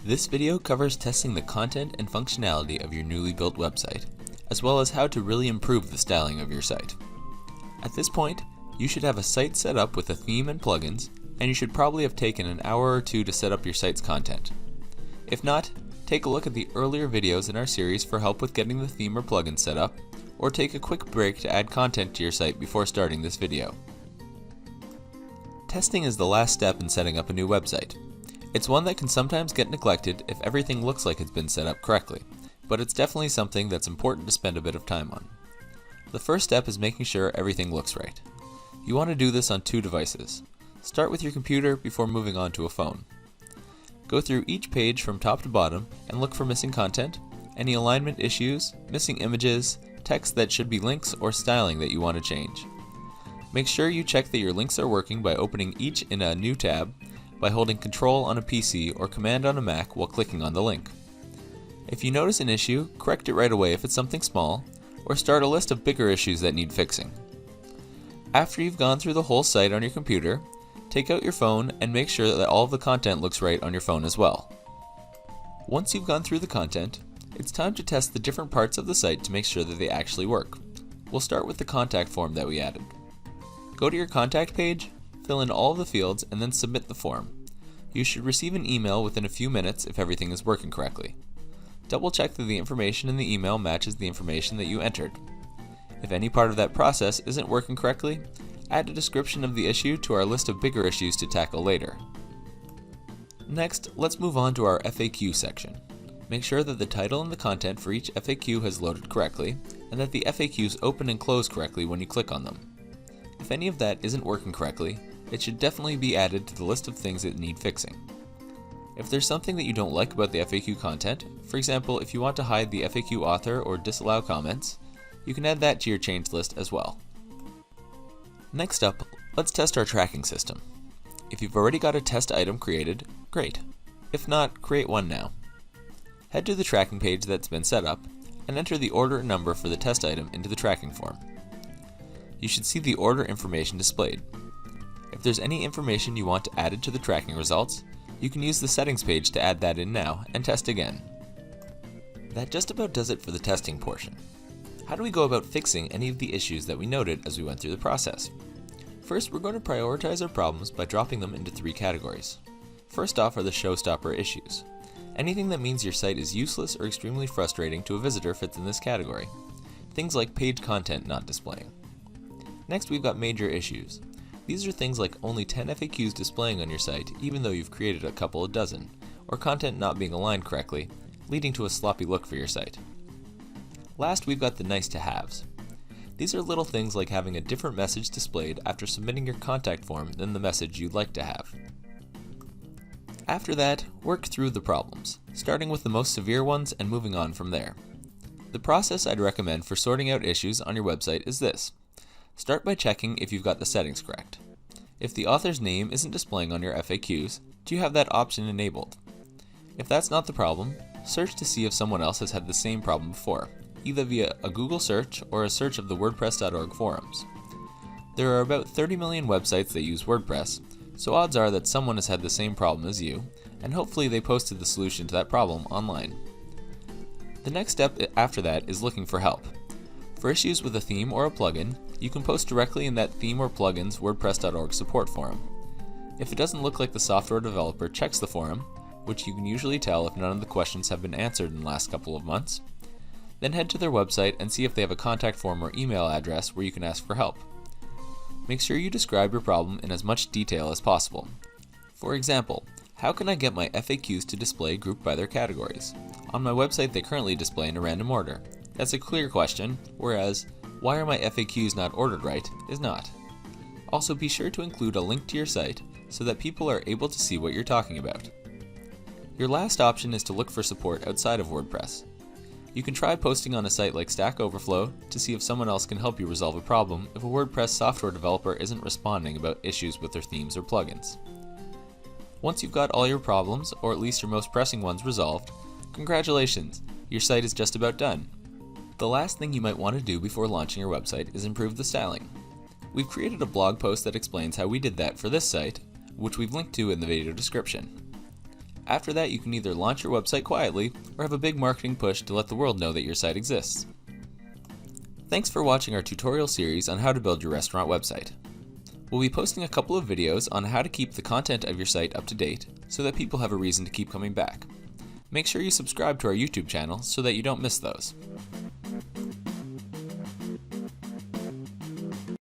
This video covers testing the content and functionality of your newly built website, as well as how to really improve the styling of your site. At this point, you should have a site set up with a theme and plugins, and you should probably have taken an hour or two to set up your site's content. If not, take a look at the earlier videos in our series for help with getting the theme or plugin set up, or take a quick break to add content to your site before starting this video. Testing is the last step in setting up a new website. It's one that can sometimes get neglected if everything looks like it's been set up correctly, but it's definitely something that's important to spend a bit of time on. The first step is making sure everything looks right. You want to do this on two devices. Start with your computer before moving on to a phone. Go through each page from top to bottom and look for missing content, any alignment issues, missing images, text that should be links, or styling that you want to change. Make sure you check that your links are working by opening each in a new tab, by holding Control on a PC or Command on a Mac while clicking on the link. If you notice an issue, correct it right away if it's something small, or start a list of bigger issues that need fixing. After you've gone through the whole site on your computer, take out your phone and make sure that all of the content looks right on your phone as well. Once you've gone through the content, it's time to test the different parts of the site to make sure that they actually work. We'll start with the contact form that we added. Go to your contact page, fill in all of the fields, and then submit the form. You should receive an email within a few minutes if everything is working correctly. Double check that the information in the email matches the information that you entered. If any part of that process isn't working correctly, add a description of the issue to our list of bigger issues to tackle later. Next, let's move on to our FAQ section. Make sure that the title and the content for each FAQ has loaded correctly, and that the FAQs open and close correctly when you click on them. If any of that isn't working correctly, it should definitely be added to the list of things that need fixing. If there's something that you don't like about the FAQ content, for example, if you want to hide the FAQ author or disallow comments, you can add that to your change list as well. Next up, let's test our tracking system. If you've already got a test item created, great. If not, create one now. Head to the tracking page that's been set up, and enter the order and number for the test item into the tracking form. You should see the order information displayed. If there's any information you want added to the tracking results, you can use the settings page to add that in now and test again. That just about does it for the testing portion. How do we go about fixing any of the issues that we noted as we went through the process? First, we're going to prioritize our problems by dropping them into three categories. First off are the showstopper issues. Anything that means your site is useless or extremely frustrating to a visitor fits in this category. Things like page content not displaying. Next, we've got major issues. These are things like only 10 FAQs displaying on your site even though you've created a couple of dozen, or content not being aligned correctly, leading to a sloppy look for your site. Last, we've got the nice to haves. These are little things like having a different message displayed after submitting your contact form than the message you'd like to have. After that, work through the problems, starting with the most severe ones and moving on from there. The process I'd recommend for sorting out issues on your website is this. Start by checking if you've got the settings correct. If the author's name isn't displaying on your FAQs, do you have that option enabled? If that's not the problem, search to see if someone else has had the same problem before, either via a Google search or a search of the WordPress.org forums. There are about 30 million websites that use WordPress, so odds are that someone has had the same problem as you, and hopefully they posted the solution to that problem online. The next step after that is looking for help. For issues with a theme or a plugin, you can post directly in that theme or plugin's WordPress.org support forum. If it doesn't look like the software developer checks the forum, which you can usually tell if none of the questions have been answered in the last couple of months, then head to their website and see if they have a contact form or email address where you can ask for help. Make sure you describe your problem in as much detail as possible. For example, how can I get my FAQs to display grouped by their categories? On my website they currently display in a random order. That's a clear question, whereas, why are my FAQs not ordered right is not. Also, be sure to include a link to your site so that people are able to see what you're talking about. Your last option is to look for support outside of WordPress. You can try posting on a site like Stack Overflow to see if someone else can help you resolve a problem if a WordPress software developer isn't responding about issues with their themes or plugins. Once you've got all your problems, or at least your most pressing ones, resolved, congratulations, your site is just about done. The last thing you might want to do before launching your website is improve the styling. We've created a blog post that explains how we did that for this site, which we've linked to in the video description. After that, you can either launch your website quietly or have a big marketing push to let the world know that your site exists. Thanks for watching our tutorial series on how to build your restaurant website. We'll be posting a couple of videos on how to keep the content of your site up to date so that people have a reason to keep coming back. Make sure you subscribe to our YouTube channel so that you don't miss those.